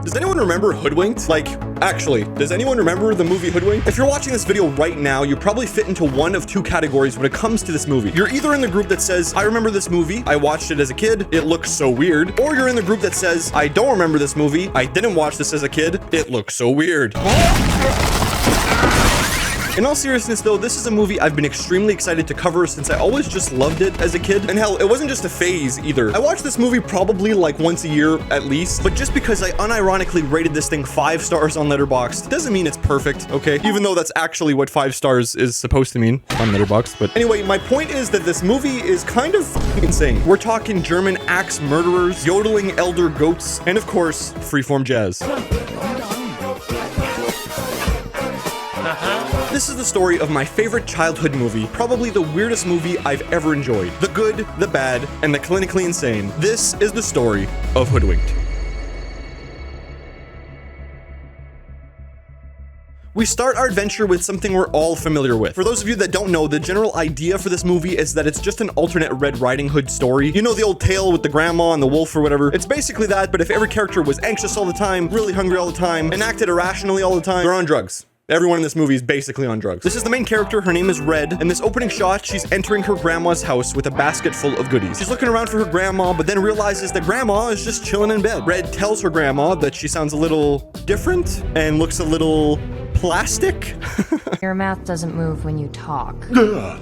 Does anyone remember Hoodwinked? Like, actually, does anyone remember the movie Hoodwinked? If you're watching this video right now, you probably fit into one of two categories when it comes to this movie. You're either in the group that says, I remember this movie, I watched it as a kid, it looks so weird, or you're in the group that says, I don't remember this movie, I didn't watch this as a kid, it looks so weird. In all seriousness though, this is a movie I've been extremely excited to cover since I always just loved it as a kid. And hell, it wasn't just a phase either. I watched this movie probably like once a year at least, but just because I unironically rated this thing 5 stars on Letterboxd doesn't mean it's perfect, okay? Even though that's actually what 5 stars is supposed to mean on Letterboxd. But anyway, my point is that this movie is kind of insane. We're talking German axe murderers, yodeling elder goats, and of course, freeform jazz. This is the story of my favorite childhood movie, probably the weirdest movie I've ever enjoyed. The good, the bad, and the clinically insane. This is the story of Hoodwinked. We start our adventure with something we're all familiar with. For those of you that don't know, the general idea for this movie is that it's just an alternate Red Riding Hood story. You know the old tale with the grandma and the wolf or whatever? It's basically that, but if every character was anxious all the time, really hungry all the time, and acted irrationally all the time, they're on drugs. Everyone in this movie is basically on drugs. This is the main character, her name is Red. In this opening shot, she's entering her grandma's house with a basket full of goodies. She's looking around for her grandma, but then realizes that grandma is just chilling in bed. Red tells her grandma that she sounds a little different and looks a little plastic. Your mouth doesn't move when you talk.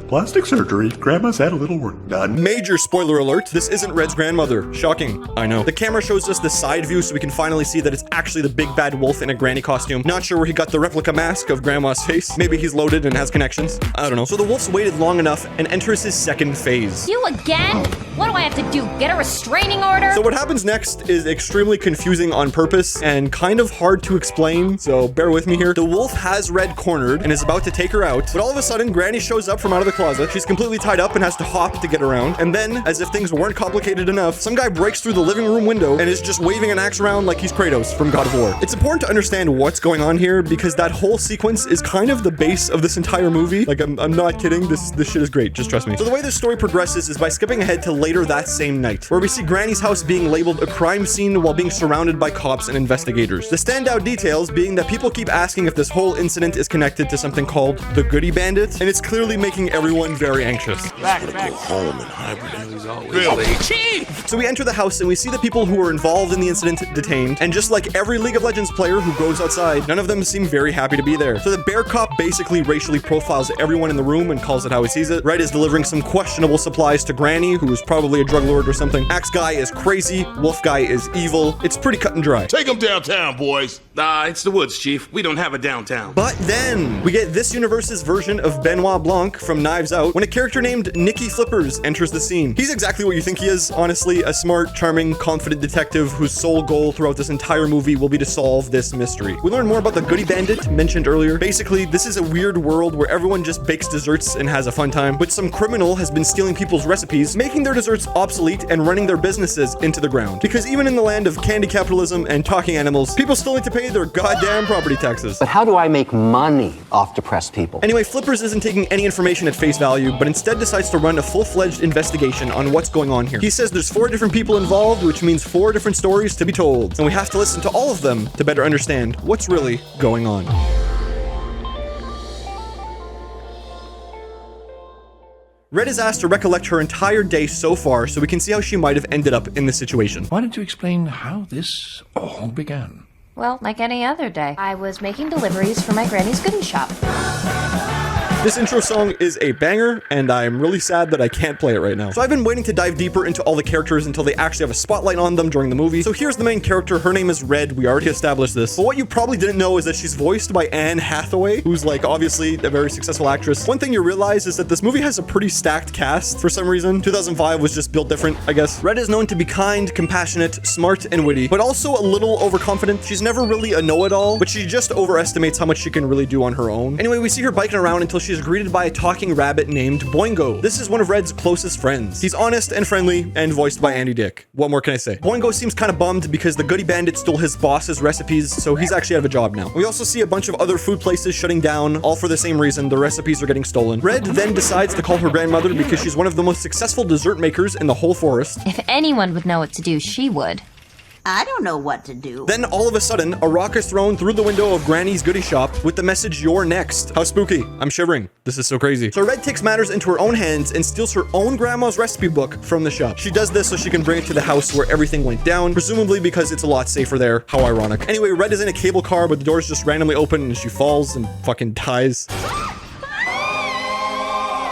Plastic surgery. Grandma's had a little work done. Major spoiler alert, this isn't Red's grandmother. Shocking, I know. The camera shows us the side view so we can finally see that it's actually the big bad wolf in a granny costume. Not sure where he got the replica mask of grandma's face. Maybe he's loaded and has connections. I don't know. So the wolf's waited long enough and enters his second phase. You again? What do I have to do? Get a restraining order? So what happens next is extremely confusing on purpose and kind of hard to explain, so bear with me here. The wolf has Red cornered and is about to take her out, but all of a sudden Granny shows up from out of the closet. She's completely tied up and has to hop to get around. And then, as if things weren't complicated enough, some guy breaks through the living room window and is just waving an axe around like he's Kratos from God of War. It's important to understand what's going on here because that whole sequence is kind of the base of this entire movie. Like, I'm not kidding. This shit is great. Just trust me. So the way this story progresses is by skipping ahead to later that same night, where we see Granny's house being labeled a crime scene while being surrounded by cops and investigators. The standout details being that people keep asking if this whole incident is connected to something called the Goody Bandit, and it's clearly making everyone very anxious. Back. Go home and hibernate. Really? Chief! So we enter the house and we see the people who were involved in the incident detained, and just like every League of Legends player who goes outside, none of them seem very happy to be there. So the bear cop basically racially profiles everyone in the room and calls it how he sees it. Red is delivering some questionable supplies to Granny, who is probably a drug lord or something. Axe guy is crazy, wolf guy is evil. It's pretty cut and dry. Take them downtown, boys. It's the woods, Chief. We don't have a downtown. But then we get this universe's version of Benoit Blanc from Knives Out when a character named Nicky Flippers enters the scene. He's exactly what you think he is, honestly, a smart, charming, confident detective whose sole goal throughout this entire movie will be to solve this mystery. We learn more about the Goody Bandit mentioned earlier. Basically, this is a weird world where everyone just bakes desserts and has a fun time, but some criminal has been stealing people's recipes, making their desserts obsolete and running their businesses into the ground. Because even in the land of candy capitalism and talking animals, people still need to pay their goddamn property taxes. But how do I make money off depressed people? Anyway, Flippers isn't taking any information at face value, but instead decides to run a full-fledged investigation on what's going on here. He says there's 4 different people involved, which means 4 different stories to be told, and we have to listen to all of them to better understand what's really going on. Red is asked to recollect her entire day so far so we can see how she might have ended up in this situation. Why don't you explain how this all began? Well, like any other day. I was making deliveries for my granny's goodie shop. This intro song is a banger, and I'm really sad that I can't play it right now. So I've been waiting to dive deeper into all the characters until they actually have a spotlight on them during the movie. So here's the main character. Her name is Red. We already established this. But what you probably didn't know is that she's voiced by Anne Hathaway, who's like obviously a very successful actress. One thing you realize is that this movie has a pretty stacked cast for some reason. 2005 was just built different, I guess. Red is known to be kind, compassionate, smart, and witty, but also a little overconfident. She's never really a know-it-all, but she just overestimates how much she can really do on her own. Anyway, we see her biking around until she's greeted by a talking rabbit named Boingo. This is one of Red's closest friends. He's honest and friendly and voiced by Andy Dick. What more can I say? Boingo seems kind of bummed because the Goody Bandit stole his boss's recipes, so he's actually out of a job now. We also see a bunch of other food places shutting down, all for the same reason. The recipes are getting stolen. Red then decides to call her grandmother because she's one of the most successful dessert makers in the whole forest. If anyone would know what to do, she would. I don't know what to do. Then all of a sudden, a rock is thrown through the window of Granny's goodie shop with the message, "You're next." How spooky. I'm shivering. This is so crazy. So Red takes matters into her own hands and steals her own grandma's recipe book from the shop. She does this so she can bring it to the house where everything went down, presumably because it's a lot safer there. How ironic. Anyway, Red is in a cable car, but the doors just randomly open and she falls and fucking dies.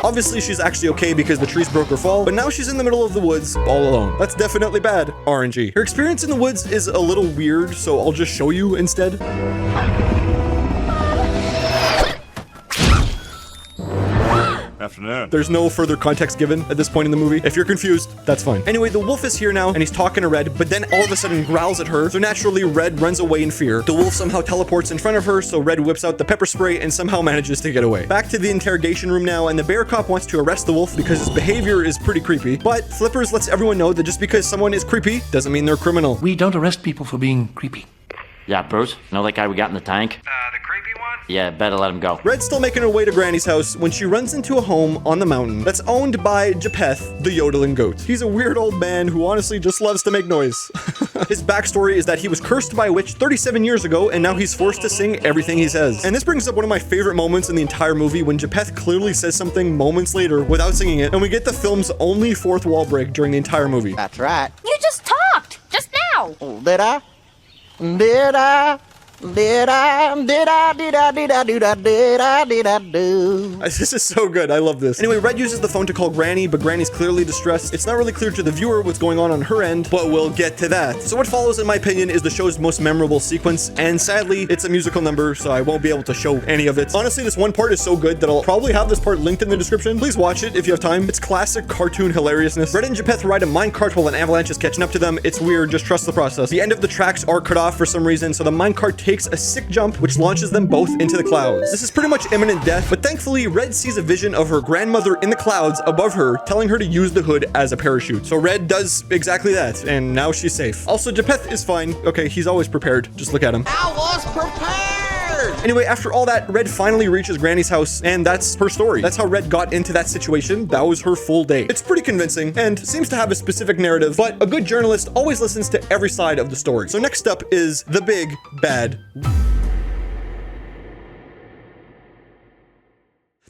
Obviously, she's actually okay because the trees broke her fall, but now she's in the middle of the woods all alone. That's definitely bad, RNG. Her experience in the woods is a little weird, so I'll just show you instead. Afternoon. There's no further context given at this point in the movie. If you're confused, that's fine. Anyway, the wolf is here now, and he's talking to Red, but then all of a sudden growls at her, so naturally Red runs away in fear. The wolf somehow teleports in front of her, so Red whips out the pepper spray and somehow manages to get away. Back to the interrogation room now, and the bear cop wants to arrest the wolf because his behavior is pretty creepy, but Flippers lets everyone know that just because someone is creepy doesn't mean they're a criminal. We don't arrest people for being creepy. Yeah, Bruce, know that guy we got in the tank? The creepy one? Yeah, better let him go. Red's still making her way to Granny's house when she runs into a home on the mountain that's owned by Japeth, the yodeling goat. He's a weird old man who honestly just loves to make noise. His backstory is that he was cursed by a witch 37 years ago, and now he's forced to sing everything he says. And this brings up one of my favorite moments in the entire movie when Japeth clearly says something moments later without singing it, and we get the film's only fourth wall break during the entire movie. That's right. You just talked just now. Did I? Did I? Did I? Did I? Did I? Did I? Did I? Did I? Did I do? This is so good. I love this. Anyway, Red uses the phone to call Granny, but Granny's clearly distressed. It's not really clear to the viewer what's going on her end, but we'll get to that. So what follows, in my opinion, is the show's most memorable sequence, and sadly, it's a musical number, so I won't be able to show any of it. Honestly, this one part is so good that I'll probably have this part linked in the description. Please watch it if you have time. It's classic cartoon hilariousness. Red and Japeth ride a minecart while an avalanche is catching up to them. It's weird, just trust the process. The end of the tracks are cut off for some reason, so the minecart takes a sick jump, which launches them both into the clouds. This is pretty much imminent death, but thankfully, Red sees a vision of her grandmother in the clouds above her, telling her to use the hood as a parachute. So Red does exactly that, and now she's safe. Also, Japeth is fine. Okay, he's always prepared. Just look at him. I was prepared! Anyway, after all that, Red finally reaches Granny's house, and that's her story. That's how Red got into that situation. That was her full day. It's pretty convincing, and seems to have a specific narrative, but a good journalist always listens to every side of the story. So next up is the big bad.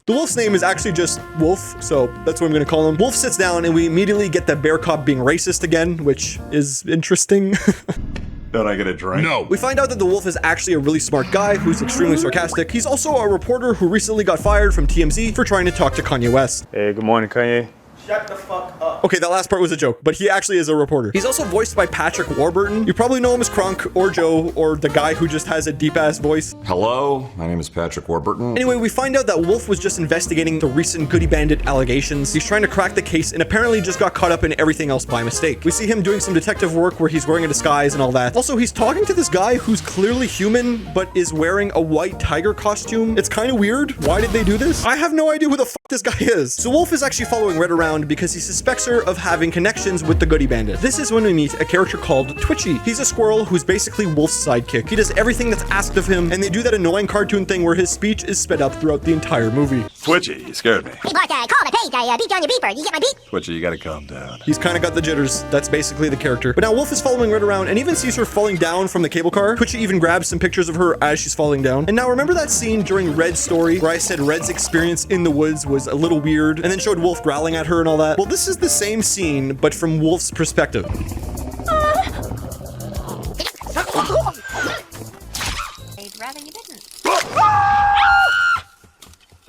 The wolf's name is actually just Wolf, so that's what I'm gonna call him. Wolf sits down and we immediately get the bear cop being racist again, which is interesting. Don't I get a drink? No. We find out that the wolf is actually a really smart guy who's extremely sarcastic. He's also a reporter who recently got fired from TMZ for trying to talk to Kanye West. Hey, good morning, Kanye. Shut the fuck up. Okay, that last part was a joke, but he actually is a reporter. He's also voiced by Patrick Warburton. You probably know him as Kronk or Joe or the guy who just has a deep-ass voice. Hello, my name is Patrick Warburton. Anyway, we find out that Wolf was just investigating the recent Goody Bandit allegations. He's trying to crack the case and apparently just got caught up in everything else by mistake. We see him doing some detective work where he's wearing a disguise and all that. Also, he's talking to this guy who's clearly human, but is wearing a white tiger costume. It's kind of weird. Why did they do this? I have no idea who the fuck this guy is. So Wolf is actually following Red around because he suspects her of having connections with the Goody Bandit. This is when we meet a character called Twitchy. He's a squirrel who's basically Wolf's sidekick. He does everything that's asked of him, and they do that annoying cartoon thing where his speech is sped up throughout the entire movie. Twitchy, you scared me. Hey, Mark, call the page. I beat you on your beeper. You get my beep? Twitchy, you gotta calm down. He's kind of got the jitters. That's basically the character. But now Wolf is following Red around and even sees her falling down from the cable car. Twitchy even grabs some pictures of her as she's falling down. And now remember that scene during Red's story where I said Red's experience in the woods was a little weird and then showed Wolf growling at her and all that? Well, this is the same scene, but from Wolf's perspective. I'd rather you didn't.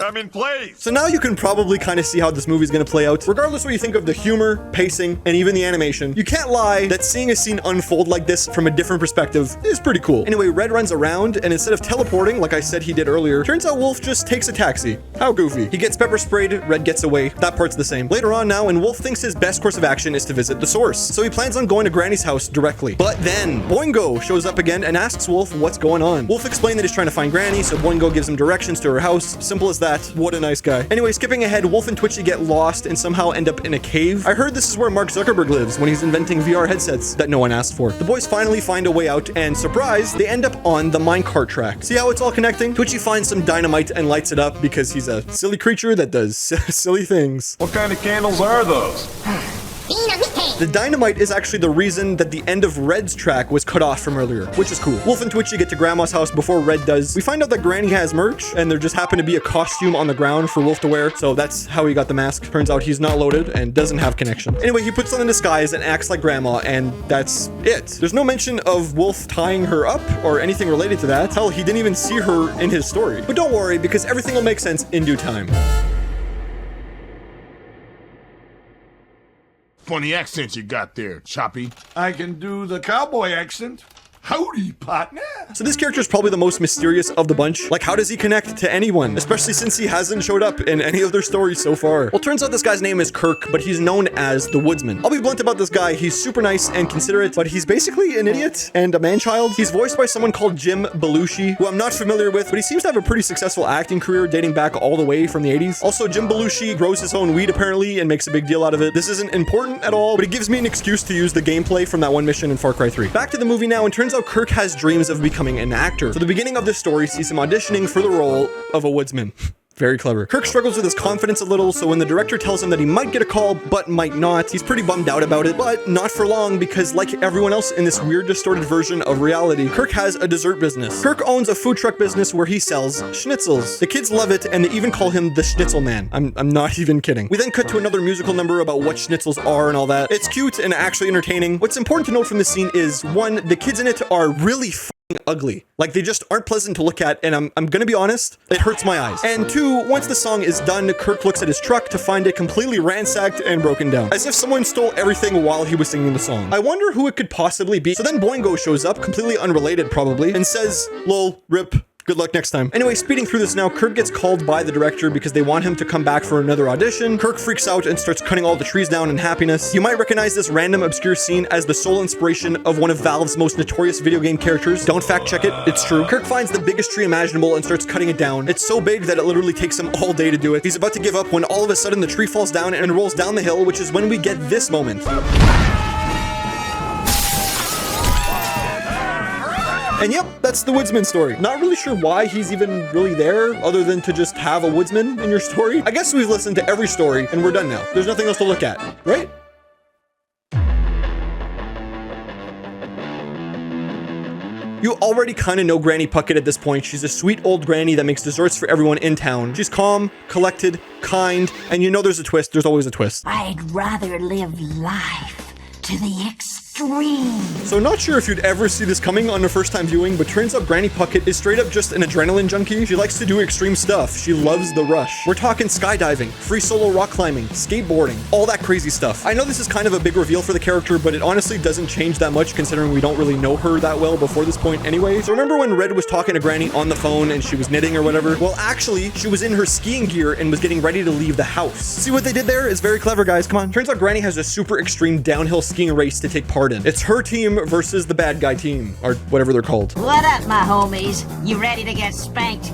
I'm in place. So now you can probably kind of see how this movie's gonna play out. Regardless what you think of the humor, pacing, and even the animation, you can't lie that seeing a scene unfold like this from a different perspective is pretty cool. Anyway, Red runs around, and instead of teleporting, like I said he did earlier, turns out Wolf just takes a taxi. How goofy. He gets pepper sprayed, Red gets away. That part's the same. Later on now, and Wolf thinks his best course of action is to visit the source. So he plans on going to Granny's house directly. But then, Boingo shows up again and asks Wolf what's going on. Wolf explained that he's trying to find Granny, so Boingo gives him directions to her house. Simple as that. What a nice guy. Anyway, skipping ahead, Wolf and Twitchy get lost and somehow end up in a cave. I heard this is where Mark Zuckerberg lives when he's inventing VR headsets that no one asked for. The boys finally find a way out, and surprise, they end up on the minecart track. See how it's all connecting? Twitchy finds some dynamite and lights it up because he's a silly creature that does silly things. What kind of candles are those? Bean of meat cane. The dynamite is actually the reason that the end of Red's track was cut off from earlier, which is cool. Wolf and Twitchy get to Grandma's house before Red does. We find out that Granny has merch, and there just happened to be a costume on the ground for Wolf to wear, so that's how he got the mask. Turns out he's not loaded and doesn't have connection. Anyway, he puts on the disguise and acts like Grandma, and that's it. There's no mention of Wolf tying her up or anything related to that. Hell, he didn't even see her in his story. But don't worry, because everything will make sense in due time. Funny accent you got there, Choppy. I can do the cowboy accent. Howdy, partner. So this character is probably the most mysterious of the bunch. Like, how does he connect to anyone? Especially since he hasn't showed up in any of their stories so far. Well, turns out this guy's name is Kirk, but he's known as the Woodsman. I'll be blunt about this guy. He's super nice and considerate, but he's basically an idiot and a man-child. He's voiced by someone called Jim Belushi, who I'm not familiar with, but he seems to have a pretty successful acting career dating back all the way from the 80s. Also, Jim Belushi grows his own weed apparently and makes a big deal out of it. This isn't important at all, but it gives me an excuse to use the gameplay from that one mission in Far Cry 3. Back to the movie now, and turns out Kirk has dreams of becoming an actor. So the beginning of this story sees him auditioning for the role of a woodsman. Very clever. Kirk struggles with his confidence a little, so when the director tells him that he might get a call, but might not, he's pretty bummed out about it, but not for long, because like everyone else in this weird, distorted version of reality, Kirk has a dessert business. Kirk owns a food truck business where he sells schnitzels. The kids love it, and they even call him the Schnitzel Man. I'm not even kidding. We then cut to another musical number about what schnitzels are and all that. It's cute and actually entertaining. What's important to note from this scene is, one, the kids in it are really ugly. Like, they just aren't pleasant to look at, and I'm gonna be honest, it hurts my eyes. And two, once the song is done, Kirk looks at his truck to find it completely ransacked and broken down, as if someone stole everything while he was singing the song. I wonder who it could possibly be. So then Boingo shows up, completely unrelated probably, and says, lol, rip. Good luck next time. Anyway, speeding through this now, Kirk gets called by the director because they want him to come back for another audition. Kirk freaks out and starts cutting all the trees down in happiness. You might recognize this random obscure scene as the sole inspiration of one of Valve's most notorious video game characters. Don't fact check it, it's true. Kirk finds the biggest tree imaginable and starts cutting it down. It's so big that it literally takes him all day to do it. He's about to give up when all of a sudden the tree falls down and rolls down the hill, which is when we get this moment. And yep, that's the woodsman story. Not really sure why he's even really there, other than to just have a woodsman in your story. I guess we've listened to every story, and we're done now. There's nothing else to look at, right? You already kind of know Granny Puckett at this point. She's a sweet old granny that makes desserts for everyone in town. She's calm, collected, kind, and you know there's a twist. There's always a twist. I'd rather live life to the extreme. So not sure if you'd ever see this coming on a first time viewing, but turns out Granny Puckett is straight up just an adrenaline junkie. She likes to do extreme stuff. She loves the rush. We're talking skydiving, free solo rock climbing, skateboarding, all that crazy stuff. I know this is kind of a big reveal for the character, but it honestly doesn't change that much considering we don't really know her that well before this point anyway. So remember when Red was talking to Granny on the phone and she was knitting or whatever? Well, actually, she was in her skiing gear and was getting ready to leave the house. See what they did there? It's very clever, guys. Come on. Turns out Granny has a super extreme downhill skiing race to take part in. It's her team versus the bad guy team, or whatever they're called. What up, my homies? You ready to get spanked?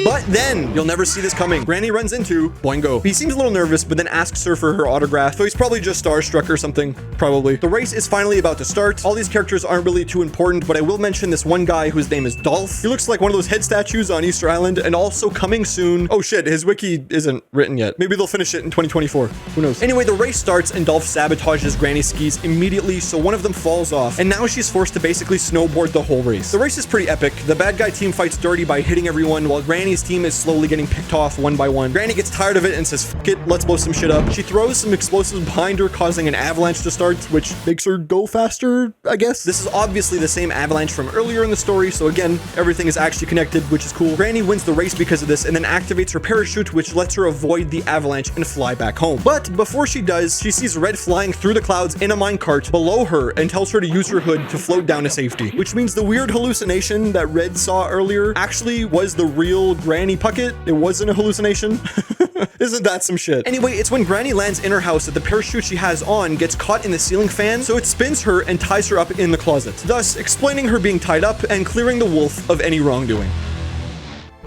But then, you'll never see this coming. Granny runs into Boingo. He seems a little nervous, but then asks her for her autograph. So he's probably just starstruck or something. Probably. The race is finally about to start. All these characters aren't really too important, but I will mention this one guy whose name is Dolph. He looks like one of those head statues on Easter Island, and also coming soon. Oh shit, his wiki isn't written yet. Maybe they'll finish it in 2024. Who knows? Anyway, the race starts, and Dolph sabotages Granny's skis immediately, so one of them falls off, and now she's forced to basically snowboard the whole race. The race is pretty epic. The bad guy team fights dirty by hitting everyone, while Granny's team is slowly getting picked off one by one. Granny gets tired of it and says, "Fuck it, let's blow some shit up." She throws some explosives behind her, causing an avalanche to start, which makes her go faster, I guess. This is obviously the same avalanche from earlier in the story, so again, everything is actually connected, which is cool. Granny wins the race because of this and then activates her parachute, which lets her avoid the avalanche and fly back home. But before she does, she sees Red flying through the clouds in a minecart below her and tells her to use her hood to float down to safety, which means the weird hallucination that Red saw earlier actually was the real Granny Puckett. It wasn't a hallucination. Isn't that some shit? Anyway, it's when Granny lands in her house that the parachute she has on gets caught in the ceiling fan, so it spins her and ties her up in the closet, thus explaining her being tied up and clearing the wolf of any wrongdoing.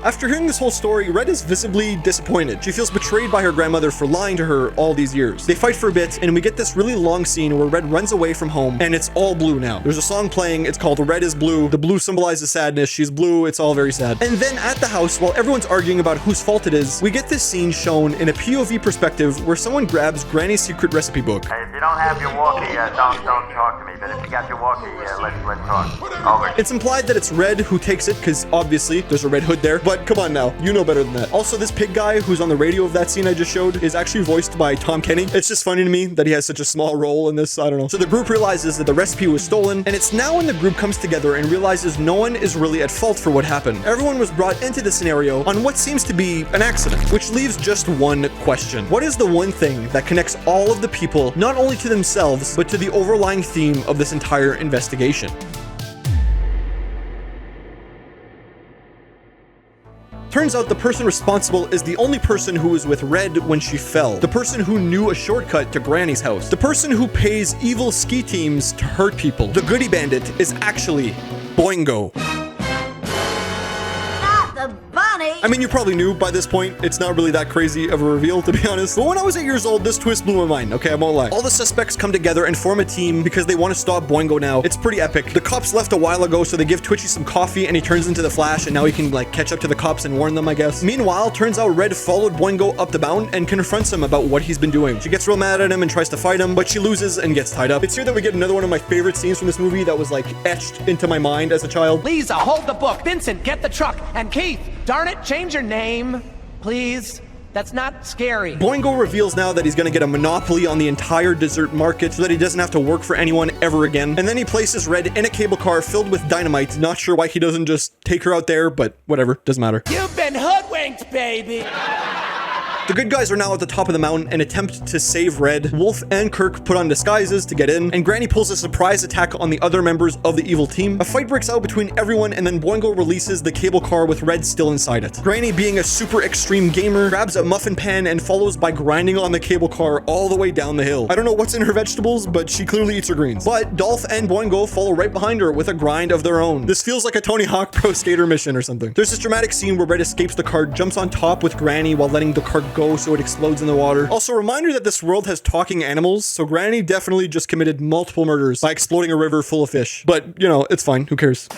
After hearing this whole story, Red is visibly disappointed. She feels betrayed by her grandmother for lying to her all these years. They fight for a bit, and we get this really long scene where Red runs away from home, and it's all blue now. There's a song playing, it's called Red is Blue. The blue symbolizes sadness, she's blue, it's all very sad. And then at the house, while everyone's arguing about whose fault it is, we get this scene shown in a POV perspective where someone grabs Granny's secret recipe book. Hey, if you don't have your walkie, don't talk to me, but if you got your walkie, let's talk. Over. It's implied that it's Red who takes it, because obviously there's a red hood there, but come on now, you know better than that. Also, this pig guy who's on the radio of that scene I just showed is actually voiced by Tom Kenny. It's just funny to me that he has such a small role in this, I don't know. So the group realizes that the recipe was stolen, and it's now when the group comes together and realizes no one is really at fault for what happened. Everyone was brought into the scenario on what seems to be an accident, which leaves just one question. What is the one thing that connects all of the people, not only to themselves, but to the overlying theme of this entire investigation? Turns out the person responsible is the only person who was with Red when she fell. The person who knew a shortcut to Granny's house. The person who pays evil ski teams to hurt people. The goody bandit is actually Boingo. I mean, you probably knew by this point. It's not really that crazy of a reveal, to be honest. But when I was 8 years old, this twist blew my mind. Okay, I won't lie. All the suspects come together and form a team because they want to stop Boingo now. It's pretty epic. The cops left a while ago, so they give Twitchy some coffee and he turns into the Flash, and now he can like catch up to the cops and warn them, I guess. Meanwhile, turns out Red followed Boingo up the mountain and confronts him about what he's been doing. She gets real mad at him and tries to fight him, but she loses and gets tied up. It's here that we get another one of my favorite scenes from this movie that was like etched into my mind as a child. Lisa, hold the book. Vincent, get the truck. And Keith, darn it, change your name, please. That's not scary. Boingo reveals now that he's gonna get a monopoly on the entire dessert market so that he doesn't have to work for anyone ever again. And then he places Red in a cable car filled with dynamite. Not sure why he doesn't just take her out there, but whatever, doesn't matter. You've been hoodwinked, baby. The good guys are now at the top of the mountain and attempt to save Red. Wolf and Kirk put on disguises to get in, and Granny pulls a surprise attack on the other members of the evil team. A fight breaks out between everyone, and then Boingo releases the cable car with Red still inside it. Granny, being a super extreme gamer, grabs a muffin pan and follows by grinding on the cable car all the way down the hill. I don't know what's in her vegetables, but she clearly eats her greens. But Dolph and Boingo follow right behind her with a grind of their own. This feels like a Tony Hawk Pro Skater mission or something. There's this dramatic scene where Red escapes the cart, jumps on top with Granny while letting the cart go so it explodes in the water. Also, reminder that this world has talking animals, so Granny definitely just committed multiple murders by exploding a river full of fish. But, you know, it's fine. Who cares?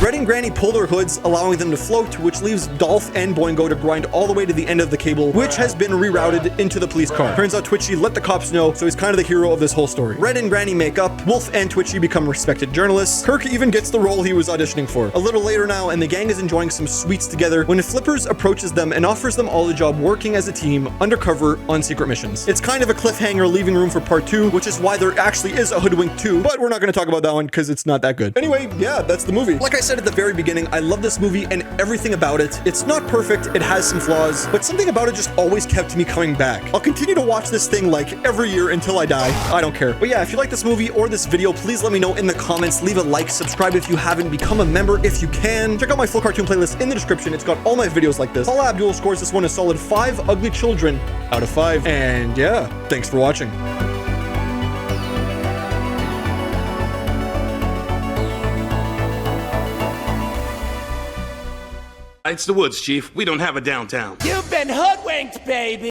Red and Granny pull their hoods, allowing them to float, which leaves Dolph and Boingo to grind all the way to the end of the cable, which has been rerouted into the police car. Turns out Twitchy let the cops know, so he's kind of the hero of this whole story. Red and Granny make up, Wolf and Twitchy become respected journalists, Kirk even gets the role he was auditioning for. A little later now, and the gang is enjoying some sweets together when Flippers approaches them and offers them all a job working as a team, undercover, on secret missions. It's kind of a cliffhanger, leaving room for part 2, which is why there actually is a Hoodwinked 2, but we're not going to talk about that one because it's not that good. Anyway, yeah, that's the movie. Like I said at the very beginning, I love this movie and everything about it. It's not perfect, it has some flaws, but something about it just always kept me coming back. I'll continue to watch this thing like every year until I die. I don't care. But yeah, if you like this movie or this video, please let me know in the comments. Leave a like, subscribe if you haven't, become a member if you can. Check out my full cartoon playlist in the description. It's got all my videos like this. Paula Abdul scores this one a solid 5 ugly children out of 5. And yeah, thanks for watching. It's the woods, Chief. We don't have a downtown. You've been hoodwinked, baby.